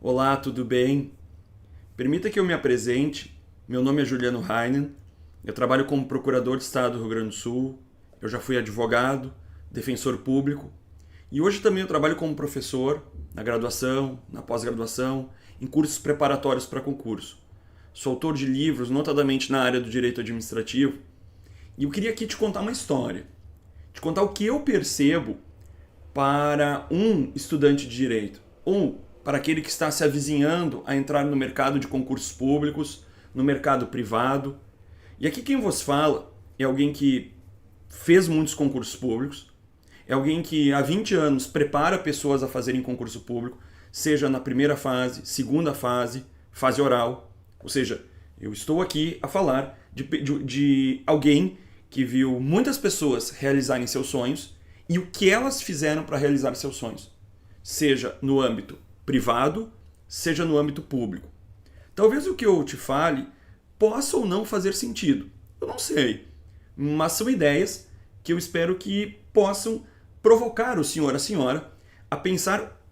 Olá, tudo bem? Permita que eu me apresente. Meu nome é Juliano Heinen. Eu trabalho como procurador de Estado do Rio Grande do Sul. Eu já fui advogado, defensor público e hoje também eu trabalho como professor na graduação, na pós-graduação, em cursos preparatórios para concurso. Sou autor de livros, notadamente na área do direito administrativo, e eu queria aqui te contar uma história. Te contar o que eu percebo para um estudante de direito ou para aquele que está se avizinhando a entrar no mercado de concursos públicos, no mercado privado. E aqui quem vos fala é alguém que fez muitos concursos públicos, é alguém que há 20 anos prepara pessoas a fazerem concurso público, seja na primeira fase, segunda fase, fase oral. Ou seja, eu estou aqui a falar de alguém que viu muitas pessoas realizarem seus sonhos e o que elas fizeram para realizar seus sonhos, seja no âmbito privado, seja no âmbito público. Talvez o que eu te fale possa ou não fazer sentido, eu não sei, mas são ideias que eu espero que possam provocar o senhor, a senhora, a pensar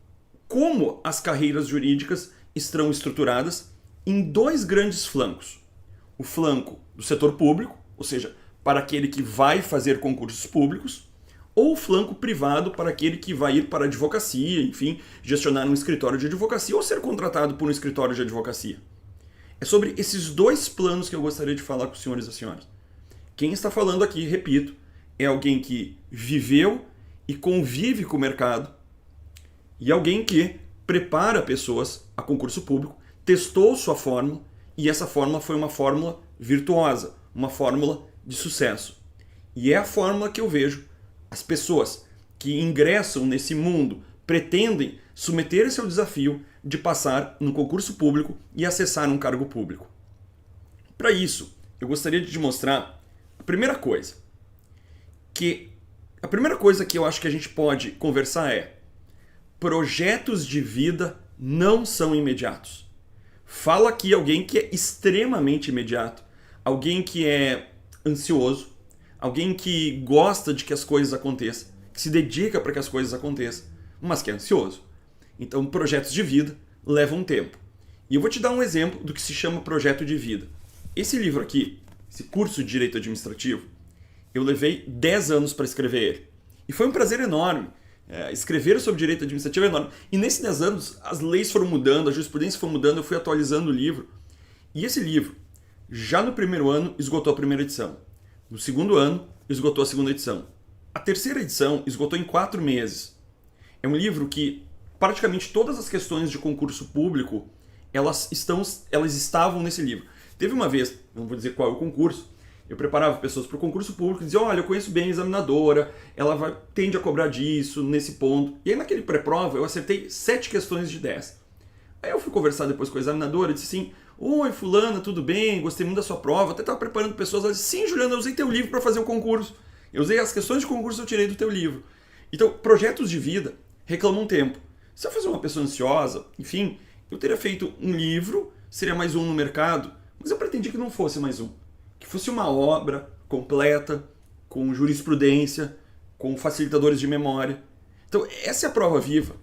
como as carreiras jurídicas estão estruturadas em dois grandes flancos. O flanco do setor público, ou seja, para aquele que vai fazer concursos públicos, ou o flanco privado para aquele que vai ir para a advocacia, enfim, gestionar um escritório de advocacia ou ser contratado por um escritório de advocacia. É sobre esses dois planos que eu gostaria de falar com os senhores e as senhoras. Quem está falando aqui, repito, é alguém que viveu e convive com o mercado e alguém que prepara pessoas a concurso público, testou sua fórmula e essa fórmula foi uma fórmula virtuosa, uma fórmula de sucesso. E é a fórmula que eu vejo as pessoas que ingressam nesse mundo pretendem submeter-se ao desafio de passar no concurso público e acessar um cargo público. Para isso, eu gostaria de te mostrar a primeira coisa que eu acho que a gente pode conversar é: projetos de vida não são imediatos. Fala aqui alguém que é extremamente imediato, alguém que é ansioso, alguém que gosta de que as coisas aconteçam, que se dedica para que as coisas aconteçam, mas que é ansioso. Então, projetos de vida levam tempo. E eu vou te dar um exemplo do que se chama projeto de vida. Esse livro aqui, esse curso de Direito Administrativo, eu levei 10 anos para escrever ele. E foi um prazer enorme. Escrever sobre Direito Administrativo é enorme. E nesses 10 anos, as leis foram mudando, a jurisprudência foi mudando, eu fui atualizando o livro. E esse livro, já no primeiro ano, esgotou a primeira edição. No segundo ano, esgotou a segunda edição. A terceira edição esgotou em 4 meses. É um livro que praticamente todas as questões de concurso público, elas estavam nesse livro. Teve uma vez, não vou dizer qual é o concurso, eu preparava pessoas para o concurso público e dizia: olha, eu conheço bem a examinadora, ela tende a cobrar disso, nesse ponto. E aí naquele pré-prova eu acertei 7 questões de 10. Aí eu fui conversar depois com a examinadora e disse assim: oi, fulana, tudo bem? Gostei muito da sua prova. Até estava preparando pessoas. Ela disse: sim, Juliana, eu usei teu livro para fazer o concurso. Eu usei as questões de concurso, eu tirei do teu livro. Então, projetos de vida reclamam tempo. Se eu fosse uma pessoa ansiosa, enfim, eu teria feito um livro, seria mais um no mercado, mas eu pretendi que não fosse mais um. Que fosse uma obra completa, com jurisprudência, com facilitadores de memória. Então, essa é a prova viva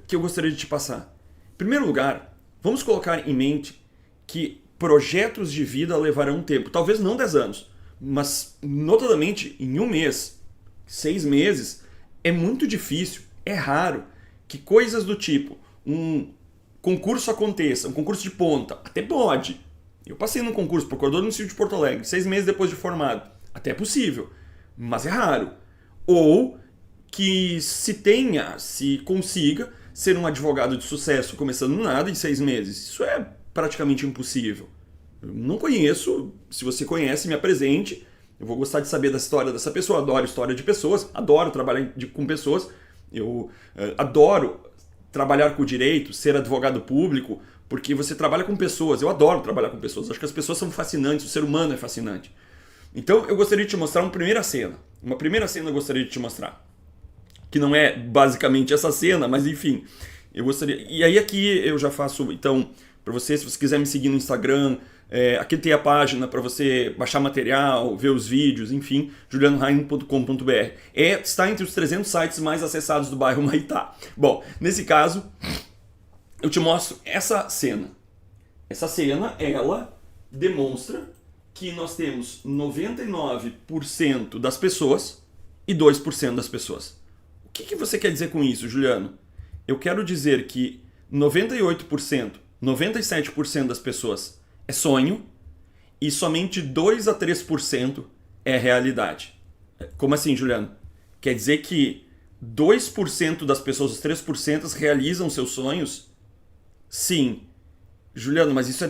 que eu gostaria de te passar. Em primeiro lugar, vamos colocar em mente que projetos de vida levarão tempo. Talvez não 10 anos, mas notadamente em 1 mês, 6 meses, é muito difícil, é raro que coisas do tipo um concurso aconteça, um concurso de ponta, até pode. Eu passei num concurso, procurador do município de Porto Alegre, 6 meses depois de formado. Até é possível, mas é raro. Ou que se consiga ser um advogado de sucesso começando no nada em 6 meses. Isso é praticamente impossível. Eu não conheço, se você conhece, me apresente. Eu vou gostar de saber da história dessa pessoa, adoro história de pessoas, adoro trabalhar com pessoas, eu adoro trabalhar com o direito, ser advogado público, porque você trabalha com pessoas, eu adoro trabalhar com pessoas, acho que as pessoas são fascinantes, o ser humano é fascinante. Então eu gostaria de te mostrar uma primeira cena eu gostaria de te mostrar, que não é basicamente essa cena, mas enfim, eu gostaria, e aí aqui eu já faço, então, para você, se você quiser me seguir no Instagram, aqui tem a página para você baixar material, ver os vídeos, enfim, julianoheinen.com.br. Está entre os 300 sites mais acessados do bairro Maitá. Bom, nesse caso, eu te mostro essa cena. Essa cena, ela demonstra que nós temos 99% das pessoas e 2% das pessoas. O que você quer dizer com isso, Juliano? Eu quero dizer que 98%, 97% das pessoas é sonho e somente 2 a 3% é realidade. Como assim, Juliano? Quer dizer que 2% das pessoas, os 3% realizam seus sonhos? Sim. Juliano, mas isso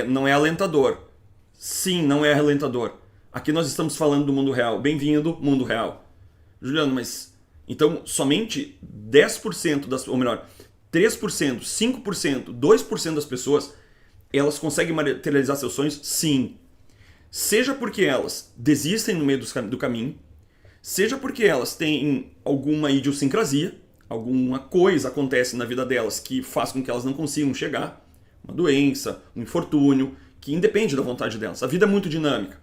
não é alentador. Sim, não é alentador. Aqui nós estamos falando do mundo real. Bem-vindo, mundo real. Juliano, mas então somente 10% das, ou melhor, 3%, 5%, 2% das pessoas, elas conseguem materializar seus sonhos? Sim. Seja porque elas desistem no meio do caminho, seja porque elas têm alguma idiosincrasia, alguma coisa acontece na vida delas que faz com que elas não consigam chegar, uma doença, um infortúnio, que independe da vontade delas. A vida é muito dinâmica.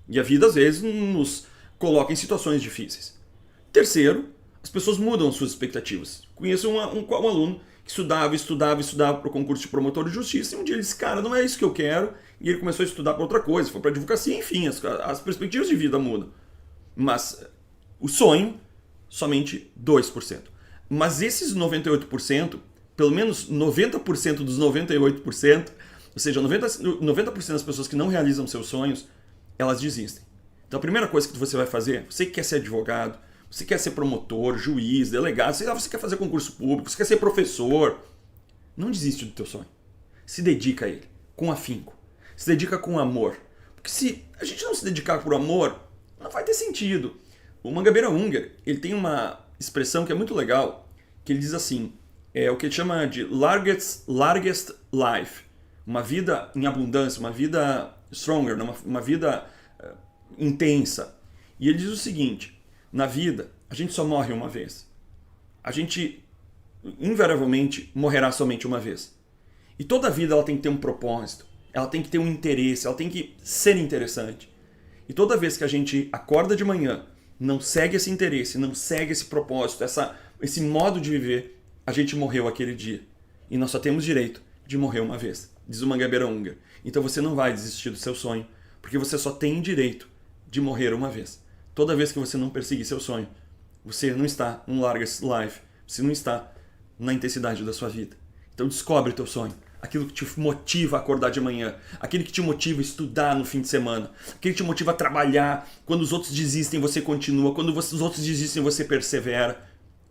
E a vida, às vezes, nos coloca em situações difíceis. Terceiro, as pessoas mudam suas expectativas. Conheço um aluno que estudava para o concurso de promotor de justiça, e um dia ele disse, cara, não é isso que eu quero, e ele começou a estudar para outra coisa, foi para advocacia, enfim, as perspectivas de vida mudam. Mas o sonho, somente 2%. Mas esses 98%, pelo menos 90% dos 98%, ou seja, 90% das pessoas que não realizam seus sonhos, elas desistem. Então a primeira coisa que você vai fazer, você que quer ser advogado, você quer ser promotor, juiz, delegado, você quer fazer concurso público, você quer ser professor, não desiste do teu sonho. Se dedica a ele, com afinco. Se dedica com amor. Porque se a gente não se dedicar por amor, não vai ter sentido. O Mangabeira Unger, ele tem uma expressão que é muito legal, que ele diz assim, é o que ele chama de largest life. Uma vida em abundância, uma vida stronger, uma vida intensa. E ele diz o seguinte, na vida, a gente só morre uma vez. A gente, invariavelmente, morrerá somente uma vez. E toda vida ela tem que ter um propósito, ela tem que ter um interesse, ela tem que ser interessante. E toda vez que a gente acorda de manhã, não segue esse interesse, não segue esse propósito, esse modo de viver, a gente morreu aquele dia. E nós só temos direito de morrer uma vez, diz o Mangabeira Unger. Então você não vai desistir do seu sonho, porque você só tem direito de morrer uma vez. Toda vez que você não perseguir seu sonho, você não está no largest life, você não está na intensidade da sua vida. Então descobre o teu sonho, aquilo que te motiva a acordar de manhã, aquilo que te motiva a estudar no fim de semana, aquilo que te motiva a trabalhar, quando os outros desistem você continua, quando os outros desistem você persevera.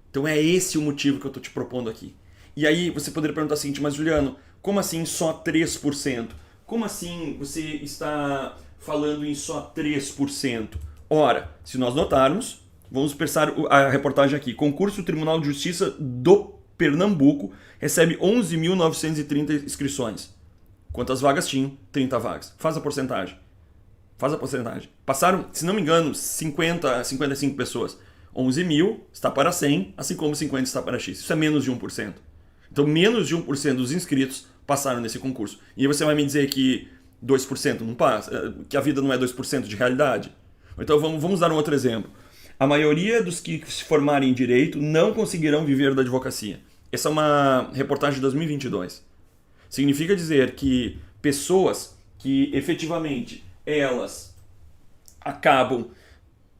Então é esse o motivo que eu estou te propondo aqui. E aí você poderia perguntar o seguinte, mas Juliano, como assim só 3%? Como assim você está falando em só 3%? Ora, se nós notarmos, vamos pensar a reportagem aqui. Concurso Tribunal de Justiça do Pernambuco recebe 11.930 inscrições. Quantas vagas tinham? 30 vagas. Faz a porcentagem. Passaram, se não me engano, 50 a 55 pessoas. 11.000 está para 100, assim como 50 está para X. Isso é menos de 1%. Então, menos de 1% dos inscritos passaram nesse concurso. E aí você vai me dizer que 2% não passa? Que a vida não é 2% de realidade? Então vamos dar um outro exemplo. A maioria dos que se formarem em direito não conseguirão viver da advocacia. Essa é uma reportagem de 2022. Significa dizer que pessoas que efetivamente elas acabam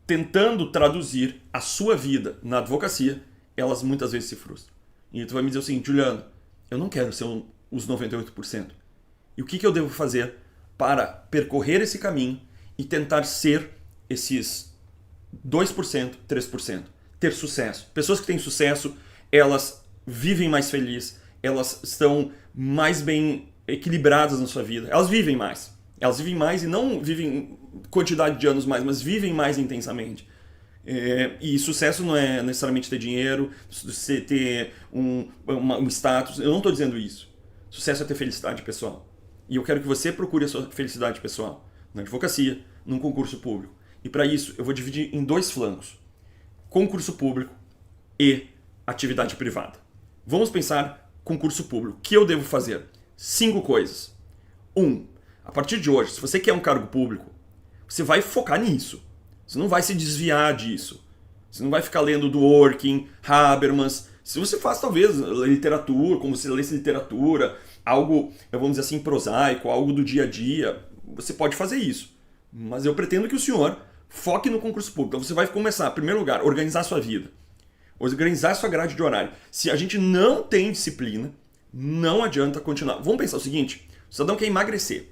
tentando traduzir a sua vida na advocacia, elas muitas vezes se frustram. E tu vai me dizer o seguinte, Juliano, eu não quero ser os 98%. E o que eu devo fazer para percorrer esse caminho e tentar ser esses 2%, 3%? Ter sucesso. Pessoas que têm sucesso, elas vivem mais felizes, elas estão mais bem equilibradas na sua vida. Elas vivem mais. Elas vivem mais e não vivem quantidade de anos mais, mas vivem mais intensamente. E sucesso não é necessariamente ter dinheiro, você ter um status. Eu não estou dizendo isso. Sucesso é ter felicidade pessoal. E eu quero que você procure a sua felicidade pessoal na advocacia, num concurso público. E para isso eu vou dividir em 2 flancos: concurso público e atividade privada. Vamos pensar concurso público. O que eu devo fazer? 5 coisas. 1. A partir de hoje, se você quer um cargo público, você vai focar nisso. Você não vai se desviar disso. Você não vai ficar lendo Dworkin, Habermas, Se você faz, talvez, literatura, como você lesse literatura, algo, vamos dizer assim, prosaico, algo do dia a dia, você pode fazer isso. Mas eu pretendo que o senhor foque no concurso público. Então você vai começar, em primeiro lugar, organizar a sua vida. Organizar a sua grade de horário. Se a gente não tem disciplina, não adianta continuar. Vamos pensar o seguinte, o cidadão quer emagrecer.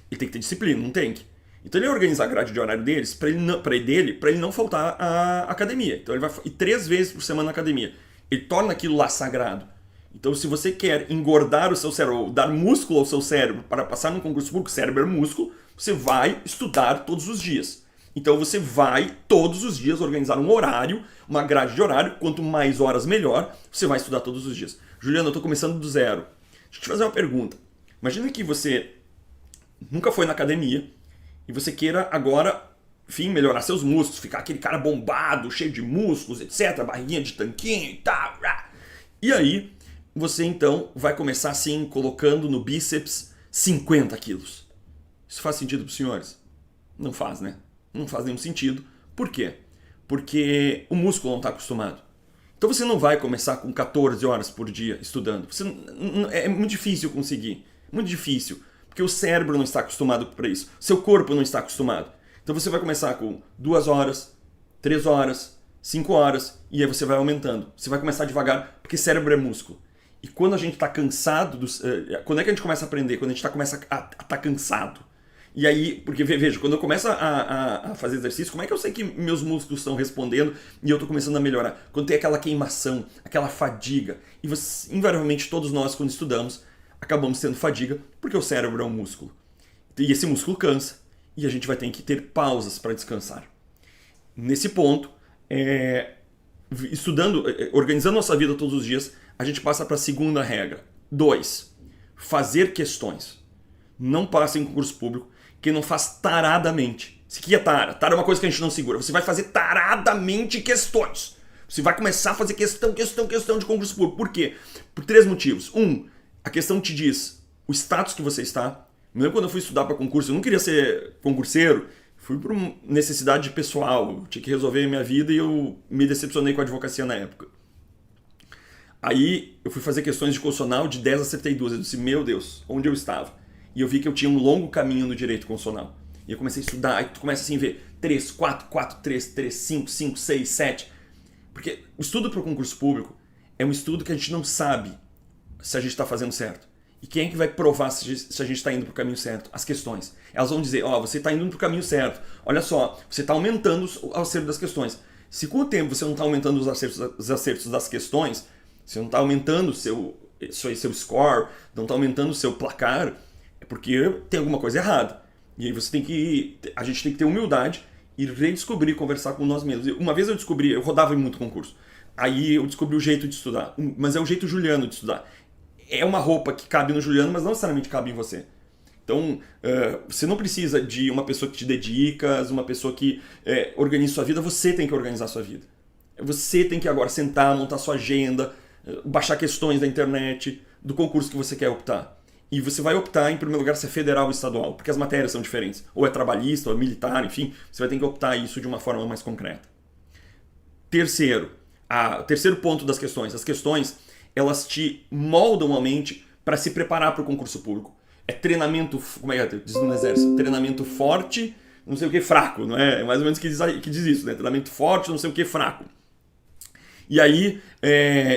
Ele tem que ter disciplina, não tem que. Então ele vai organizar a grade de horário deles para ele não faltar à academia. Então ele vai ir 3 vezes por semana na academia. Ele torna aquilo lá sagrado. Então se você quer engordar o seu cérebro, ou dar músculo ao seu cérebro para passar num concurso público, cérebro é músculo, você vai estudar todos os dias. Então você vai todos os dias organizar um horário, uma grade de horário, quanto mais horas melhor, você vai estudar todos os dias. Juliano, eu estou começando do zero. Deixa eu te fazer uma pergunta. Imagina que você nunca foi na academia e você queira agora, enfim, melhorar seus músculos, ficar aquele cara bombado, cheio de músculos, etc, barriguinha de tanquinho e tal. E aí, você então vai começar assim, colocando no bíceps 50 quilos. Isso faz sentido para os senhores? Não faz, né? Não faz nenhum sentido. Por quê? Porque o músculo não está acostumado. Então você não vai começar com 14 horas por dia estudando. É muito difícil conseguir. Muito difícil. Porque o cérebro não está acostumado para isso. Seu corpo não está acostumado. Então você vai começar com 2 horas, 3 horas, 5 horas, e aí você vai aumentando. Você vai começar devagar, porque cérebro é músculo. E quando a gente está cansado, quando é que a gente começa a aprender? Quando a gente começa a estar cansado. E aí, porque veja, quando eu começo a fazer exercício, como é que eu sei que meus músculos estão respondendo e eu estou começando a melhorar? Quando tem aquela queimação, aquela fadiga. E invariavelmente todos nós, quando estudamos, acabamos tendo fadiga, porque o cérebro é um músculo. E esse músculo cansa, e a gente vai ter que ter pausas para descansar. Nesse ponto, estudando, organizando nossa vida todos os dias, a gente passa para a segunda regra. 2. Fazer questões. Não passe em concurso público quem não faz taradamente. Isso aqui é tara. Tara é uma coisa que a gente não segura. Você vai fazer taradamente questões. Você vai começar a fazer questão de concurso público. Por quê? Por 3 motivos. 1. A questão te diz o status que você está. Mesmo quando eu fui estudar para concurso, eu não queria ser concurseiro. Fui por necessidade pessoal. Eu tinha que resolver a minha vida e eu me decepcionei com a advocacia na época. Aí eu fui fazer questões de constitucional, de 10 acertei 2. Eu disse, meu Deus, onde eu estava? E eu vi que eu tinha um longo caminho no direito constitucional. E eu comecei a estudar, aí tu começa assim a ver 3, 4, 4, 3, 3, 5, 5, 6, 7. Porque o estudo para o concurso público é um estudo que a gente não sabe se a gente está fazendo certo. E quem é que vai provar se a gente está indo para o caminho certo? As questões. Elas vão dizer, você está indo para o caminho certo. Olha só, você está aumentando o acerto das questões. Se com o tempo você não está aumentando os acertos das questões, você não está aumentando o seu score, não está aumentando o seu placar, é porque tem alguma coisa errada. E aí a gente tem que ter humildade e redescobrir, conversar com nós mesmos. Uma vez eu rodava em muito concurso. Aí eu descobri o jeito de estudar. Mas é o jeito Juliano de estudar. É uma roupa que cabe no Juliano, mas não necessariamente cabe em você. Então, você não precisa de uma pessoa que te dedica, uma pessoa que organiza sua vida. Você tem que organizar sua vida. Você tem que agora sentar, montar sua agenda, baixar questões da internet, do concurso que você quer optar. E você vai optar, em primeiro lugar, se é federal ou estadual, porque as matérias são diferentes. Ou é trabalhista, ou é militar, enfim, você vai ter que optar isso de uma forma mais concreta. Terceiro ponto das questões. As questões, elas te moldam a mente para se preparar para o concurso público. É treinamento, como é que diz no exército? Treinamento forte, não sei o que, fraco, não é? É mais ou menos que diz isso, né? Treinamento forte, não sei o que, fraco. E aí,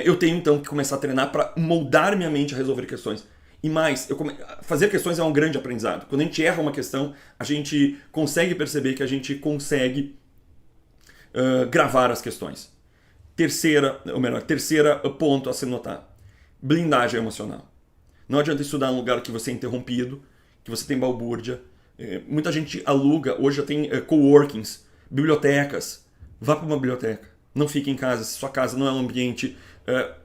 eu tenho então que começar a treinar para moldar minha mente a resolver questões. E mais, fazer questões é um grande aprendizado. Quando a gente erra uma questão, a gente consegue perceber que a gente consegue gravar as questões. Terceira ponto a se notar. Blindagem emocional. Não adianta estudar num lugar que você é interrompido, que você tem balbúrdia. Muita gente aluga, hoje já tem coworkings, bibliotecas. Vá para uma biblioteca. Não fique em casa, se sua casa não é um ambiente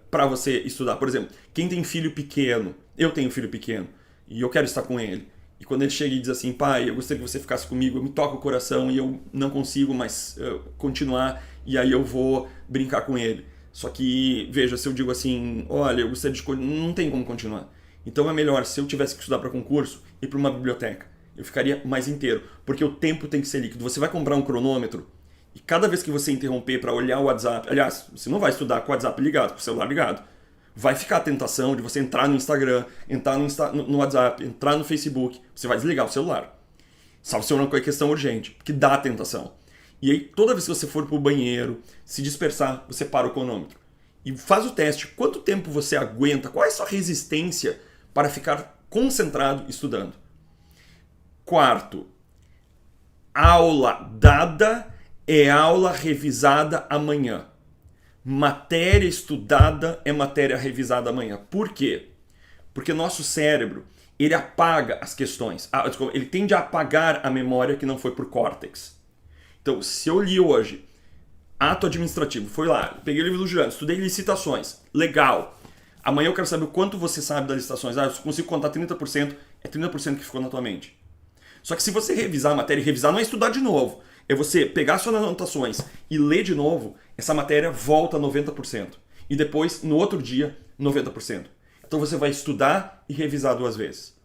para você estudar. Por exemplo, quem tem filho pequeno, eu tenho filho pequeno, e eu quero estar com ele. E quando ele chega e diz assim, pai, eu gostaria que você ficasse comigo, me toca o coração e eu não consigo mais continuar, e aí eu vou brincar com ele. Só que, veja, se eu digo assim, olha, eu gostaria de... não tem como continuar. Então é melhor, se eu tivesse que estudar para concurso, ir para uma biblioteca. Eu ficaria mais inteiro, porque o tempo tem que ser líquido. Você vai comprar um cronômetro E cada vez que você interromper para olhar o WhatsApp, aliás, você não vai estudar com o WhatsApp ligado, com o celular ligado. Vai ficar a tentação de você entrar no Instagram, entrar no WhatsApp, entrar no Facebook. Você vai desligar o celular. Salvo se for uma questão urgente, que dá a tentação. E aí, toda vez que você for pro banheiro, se dispersar, você para o cronômetro. E faz o teste. Quanto tempo você aguenta? Qual é a sua resistência para ficar concentrado estudando? Quarto, aula dada é aula revisada amanhã. Matéria estudada é matéria revisada amanhã. Por quê? Porque nosso cérebro, ele apaga as questões. Ele tende a apagar a memória que não foi por córtex. Então, se eu li hoje ato administrativo, foi lá, peguei o livro do Juliano, estudei licitações, legal. Amanhã eu quero saber o quanto você sabe das licitações. Eu consigo contar 30%, é 30% que ficou na tua mente. Só que se você revisar a matéria, e revisar não é estudar de novo, é você pegar suas anotações e ler de novo, essa matéria volta a 90%. E depois, no outro dia, 90%. Então você vai estudar e revisar 2 vezes.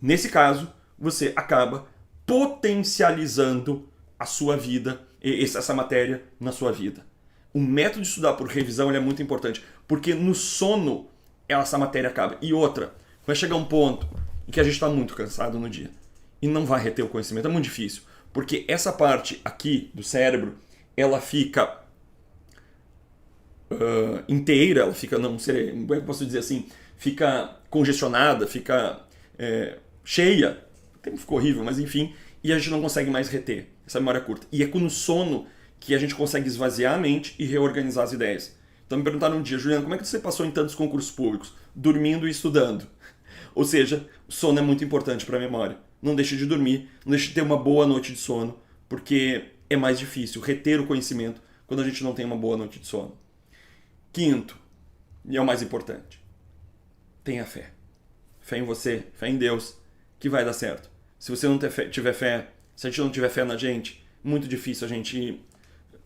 Nesse caso, você acaba potencializando a sua vida, essa matéria na sua vida. O método de estudar por revisão ele é muito importante, porque no sono essa matéria acaba. E outra, vai chegar um ponto em que a gente está muito cansado no dia e não vai reter o conhecimento, é muito difícil, porque essa parte aqui do cérebro, ela fica inteira, ela fica, não sei, como é que eu posso dizer assim, fica congestionada, fica cheia, ficou horrível, mas enfim, e a gente não consegue mais reter essa memória curta. E é no sono que a gente consegue esvaziar a mente e reorganizar as ideias. Então me perguntaram um dia, Juliano, como é que você passou em tantos concursos públicos? Dormindo e estudando. Ou seja, o sono é muito importante para a memória. Não deixe de dormir, não deixe de ter uma boa noite de sono, porque é mais difícil reter o conhecimento quando a gente não tem uma boa noite de sono. Quinto, e é o mais importante, tenha fé. Fé em você, fé em Deus, que vai dar certo. Se você não tiver fé, se a gente não tiver fé na gente, muito difícil a gente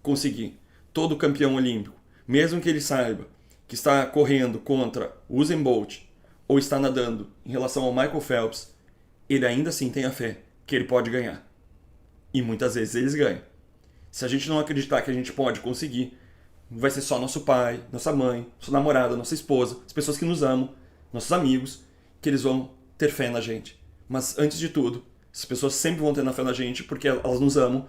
conseguir. Todo campeão olímpico, mesmo que ele saiba que está correndo contra o Usain Bolt ou está nadando em relação ao Michael Phelps, ele ainda assim tem a fé que ele pode ganhar. E muitas vezes eles ganham. Se a gente não acreditar que a gente pode conseguir, vai ser só nosso pai, nossa mãe, nossa namorada, nossa esposa, as pessoas que nos amam, nossos amigos, que eles vão ter fé na gente. Mas antes de tudo, as pessoas sempre vão ter fé na gente porque elas nos amam.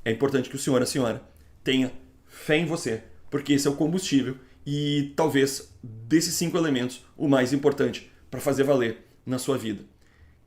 É importante que o senhor e a senhora tenha fé em você, porque esse é o combustível e talvez desses 5 elementos o mais importante para fazer valer na sua vida.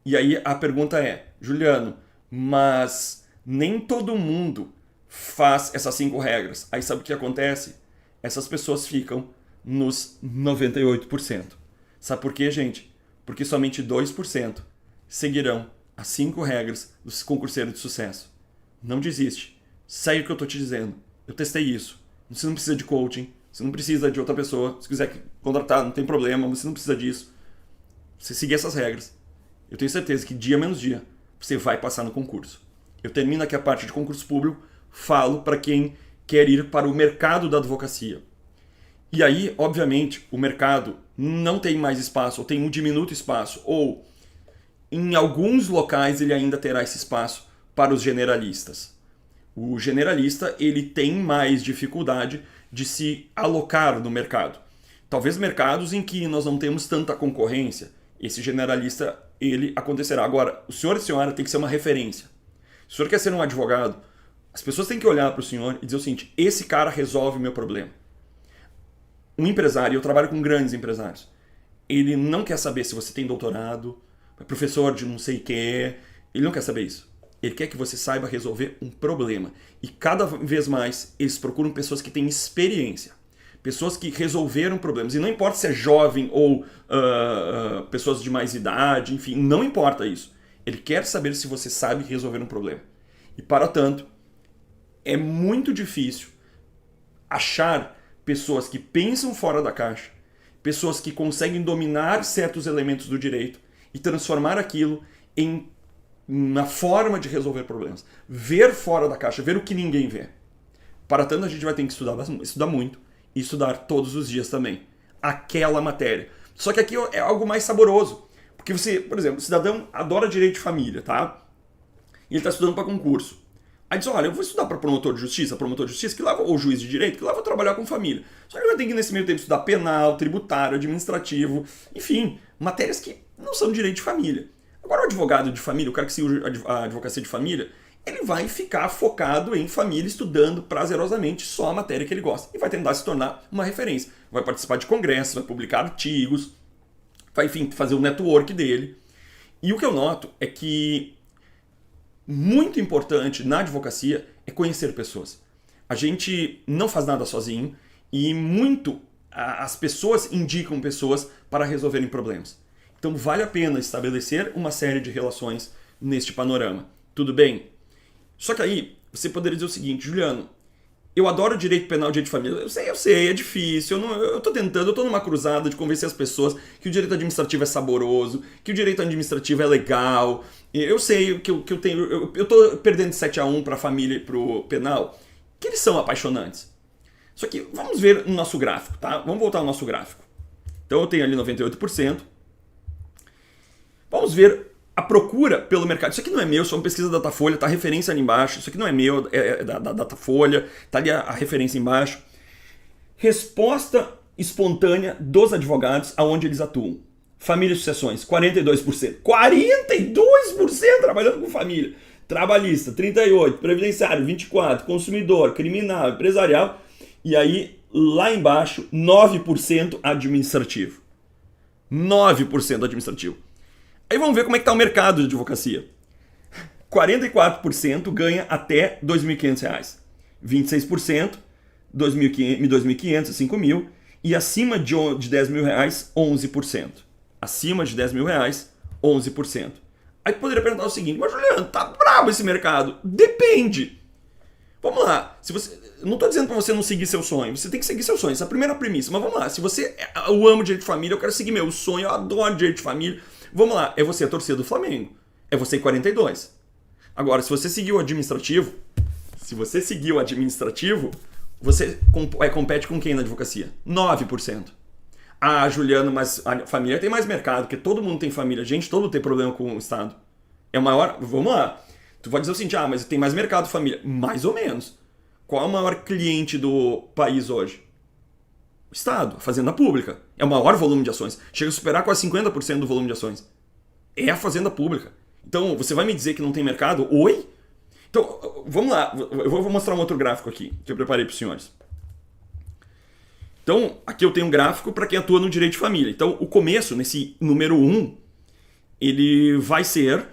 E aí a pergunta é, Juliano, mas nem todo mundo faz essas 5 regras. Aí sabe o que acontece? Essas pessoas ficam nos 98%. Sabe por quê, gente? Porque somente 2% seguirão as 5 regras do concurseiro de sucesso. Não desiste. Segue o que eu estou te dizendo. Eu testei isso. Você não precisa de coaching. Você não precisa de outra pessoa. Se quiser contratar, não tem problema. Você não precisa disso. Você seguir essas regras. Eu tenho certeza que dia menos dia você vai passar no concurso. Eu termino aqui a parte de concurso público. Falo para quem quer ir para o mercado da advocacia. E aí, obviamente, o mercado não tem mais espaço, ou tem um diminuto espaço, ou em alguns locais ele ainda terá esse espaço para os generalistas. O generalista ele tem mais dificuldade de se alocar no mercado. Talvez mercados em que nós não temos tanta concorrência, esse generalista ele acontecerá. Agora, o senhor e a senhora tem que ser uma referência. Se o senhor quer ser um advogado, as pessoas têm que olhar para o senhor e dizer o seguinte, esse cara resolve o meu problema. Um empresário, eu trabalho com grandes empresários, ele não quer saber se você tem doutorado, é professor de não sei o que, ele não quer saber isso. Ele quer que você saiba resolver um problema. E cada vez mais eles procuram pessoas que têm experiência. Pessoas que resolveram problemas. E não importa se é jovem ou pessoas de mais idade, enfim, não importa isso. Ele quer saber se você sabe resolver um problema. E para tanto, é muito difícil achar pessoas que pensam fora da caixa, pessoas que conseguem dominar certos elementos do direito e transformar aquilo em uma forma de resolver problemas. Ver fora da caixa, ver o que ninguém vê. Para tanto, a gente vai ter que estudar muito e estudar todos os dias também. Aquela matéria. Só que aqui é algo mais saboroso. Porque você, por exemplo, o cidadão adora direito de família, tá? E ele está estudando para concurso. Aí diz, olha, eu vou estudar para promotor de justiça, que lá, ou juiz de direito, que lá eu vou trabalhar com família. Só que eu tenho que nesse meio tempo estudar penal, tributário, administrativo, enfim, matérias que não são direito de família. Agora o advogado de família, o cara que siga a advocacia de família, ele vai ficar focado em família, estudando prazerosamente só a matéria que ele gosta. E vai tentar se tornar uma referência. Vai participar de congressos, vai publicar artigos, vai, enfim, fazer o network dele. E o que eu noto é que muito importante na advocacia é conhecer pessoas. A gente não faz nada sozinho e as pessoas indicam pessoas para resolverem problemas. Então vale a pena estabelecer uma série de relações neste panorama. Tudo bem? Só que aí você poderia dizer o seguinte, Juliano, eu adoro direito penal e direito de família. Eu sei, é difícil. Eu tô numa cruzada de convencer as pessoas que o direito administrativo é saboroso, que o direito administrativo é legal. Eu sei que eu tenho. Eu tô perdendo de 7-1 pra família e pro penal, que eles são apaixonantes. Só que vamos ver no nosso gráfico, tá? Vamos voltar ao nosso gráfico. Então eu tenho ali 98%. Vamos ver a procura pelo mercado. Isso aqui não é meu, isso é uma pesquisa da Datafolha, tá a referência ali embaixo. Isso aqui não é meu, é da Datafolha, tá ali a referência embaixo. Resposta espontânea dos advogados aonde eles atuam. Família e sucessões, 42%. 42% trabalhando com família. Trabalhista, 38%. Previdenciário, 24%. Consumidor, criminal, empresarial. E aí, lá embaixo, 9% administrativo. 9% administrativo. Aí vamos ver como é que está o mercado de advocacia. 44% ganha até R$ 2.500. 26%, 2.500, 5.000. E acima de R$ 10 mil, 11%. Acima de R$ 10 mil, 11%. Aí poderia perguntar o seguinte, mas Juliano, tá brabo esse mercado? Depende. Vamos lá. Se você, não estou dizendo para você não seguir seu sonho. Você tem que seguir seu sonho. Essa é a primeira premissa. Mas vamos lá. Se você... Eu amo direito de família, eu quero seguir meu sonho, eu adoro direito de família. Vamos lá. É você a torcida do Flamengo. É você e 42. Agora, se você seguir o administrativo, você compete com quem na advocacia? 9%. Ah, Juliano, mas a família tem mais mercado, porque todo mundo tem família. Gente, todo mundo tem problema com o Estado. É o maior... Vamos lá. Tu vai dizer o seguinte, mas tem mais mercado família. Mais ou menos. Qual é o maior cliente do país hoje? O Estado, a Fazenda Pública. É o maior volume de ações. Chega a superar quase 50% do volume de ações. É a Fazenda Pública. Então, você vai me dizer que não tem mercado? Oi? Então, vamos lá. Eu vou mostrar um outro gráfico aqui, que eu preparei para os senhores. Então, aqui eu tenho um gráfico para quem atua no direito de família. Então, o começo, nesse número 1, ele vai ser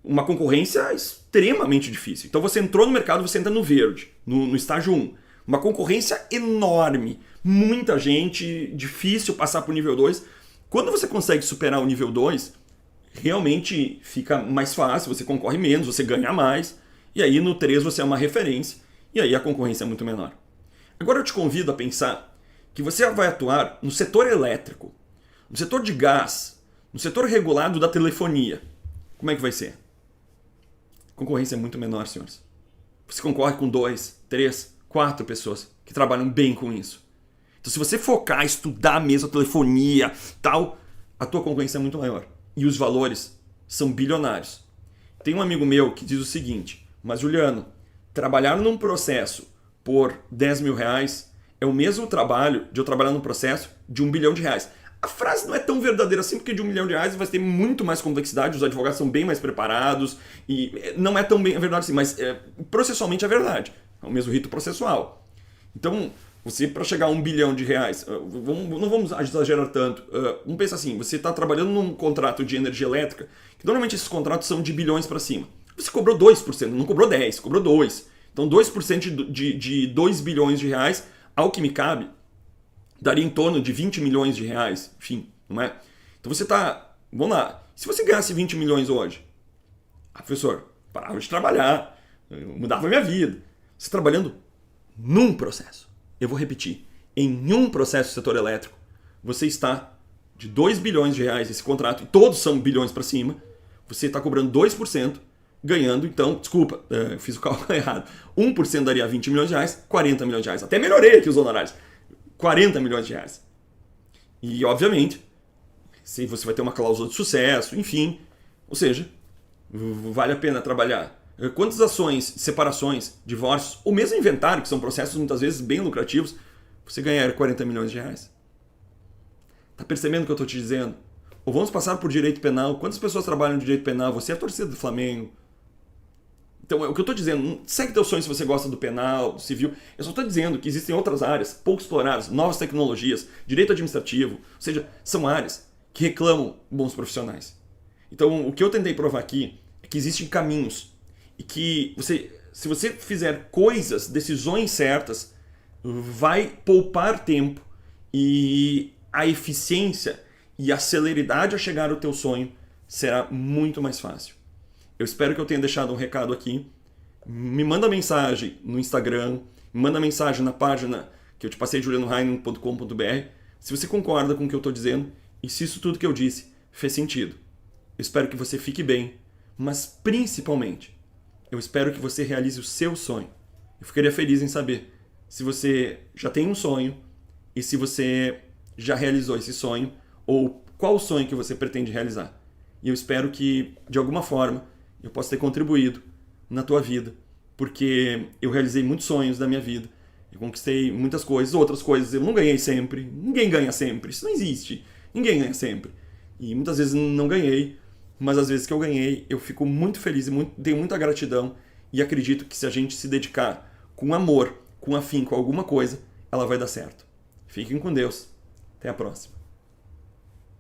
uma concorrência extremamente difícil. Então, você entrou no mercado, você entra no verde, no estágio 1. Uma concorrência enorme. Muita gente, difícil passar para o nível 2. Quando você consegue superar o nível 2, realmente fica mais fácil, você concorre menos, você ganha mais. E aí, no 3, você é uma referência. E aí, a concorrência é muito menor. Agora, eu te convido a pensar que você vai atuar no setor elétrico, no setor de gás, no setor regulado da telefonia. Como é que vai ser? A concorrência é muito menor, senhores. Você concorre com 2, 3, 4 pessoas que trabalham bem com isso. Então, se você focar, estudar mesmo a telefonia, tal, a tua concorrência é muito maior. E os valores são bilionários. Tem um amigo meu que diz o seguinte, mas Juliano, trabalhar num processo por 10 mil reais é o mesmo trabalho de eu trabalhar num processo de R$1 bilhão. A frase não é tão verdadeira assim, porque de R$1 bilhão vai ter muito mais complexidade, os advogados são bem mais preparados, e não é tão bem a verdade assim, mas processualmente é verdade. É o mesmo rito processual. Então, você para chegar a R$1 bilhão, não vamos exagerar tanto, vamos pensar assim, você está trabalhando num contrato de energia elétrica, que normalmente esses contratos são de bilhões para cima. Você cobrou 2%, não cobrou 10%, cobrou 2%. Então 2% de R$2 bilhões, ao que me cabe, daria em torno de R$20 milhões, enfim, não é? Então você tá, vamos lá, se você ganhasse 20 milhões hoje, professor, parava de trabalhar, mudava a minha vida. Você trabalhando num processo, eu vou repetir, em um processo do setor elétrico, você está de R$2 bilhões esse contrato, e todos são bilhões para cima, você está cobrando 2%, ganhando, então, desculpa, eu fiz o cálculo errado, 1% daria 20 milhões de reais, 40 milhões de reais. Até melhorei aqui os honorários. 40 milhões de reais. E, obviamente, se você vai ter uma cláusula de sucesso, enfim, ou seja, vale a pena trabalhar Quantas ações, separações, divórcios, ou mesmo inventário, que são processos muitas vezes bem lucrativos, você ganhar 40 milhões de reais? Tá percebendo o que eu tô te dizendo? Ou vamos passar por direito penal. Quantas pessoas trabalham no direito penal? Você é a torcida do Flamengo. Então, o que eu tô dizendo, segue teu sonho se você gosta do penal, do civil. Eu só tô dizendo que existem outras áreas pouco exploradas, novas tecnologias, direito administrativo, ou seja, são áreas que reclamam bons profissionais. Então, o que eu tentei provar aqui é que existem caminhos e que se você fizer coisas, decisões certas, vai poupar tempo e a eficiência e a celeridade a chegar ao teu sonho será muito mais fácil. Eu espero que eu tenha deixado um recado aqui. Me manda mensagem no Instagram, me manda mensagem na página que eu te passei, julianoheinen.com.br, se você concorda com o que eu estou dizendo e se isso tudo que eu disse fez sentido. Eu espero que você fique bem, mas principalmente, eu espero que você realize o seu sonho. Eu ficaria feliz em saber se você já tem um sonho e se você já realizou esse sonho ou qual o sonho que você pretende realizar. E eu espero que, de alguma forma, eu possa ter contribuído na tua vida, porque eu realizei muitos sonhos da minha vida, eu conquistei muitas coisas, outras coisas eu não ganhei sempre, ninguém ganha sempre, isso não existe, ninguém ganha sempre. E muitas vezes não ganhei, mas às vezes que eu ganhei, eu fico muito feliz e tenho muita gratidão e acredito que se a gente se dedicar com amor, com afinco a alguma coisa, ela vai dar certo. Fiquem com Deus. Até a próxima.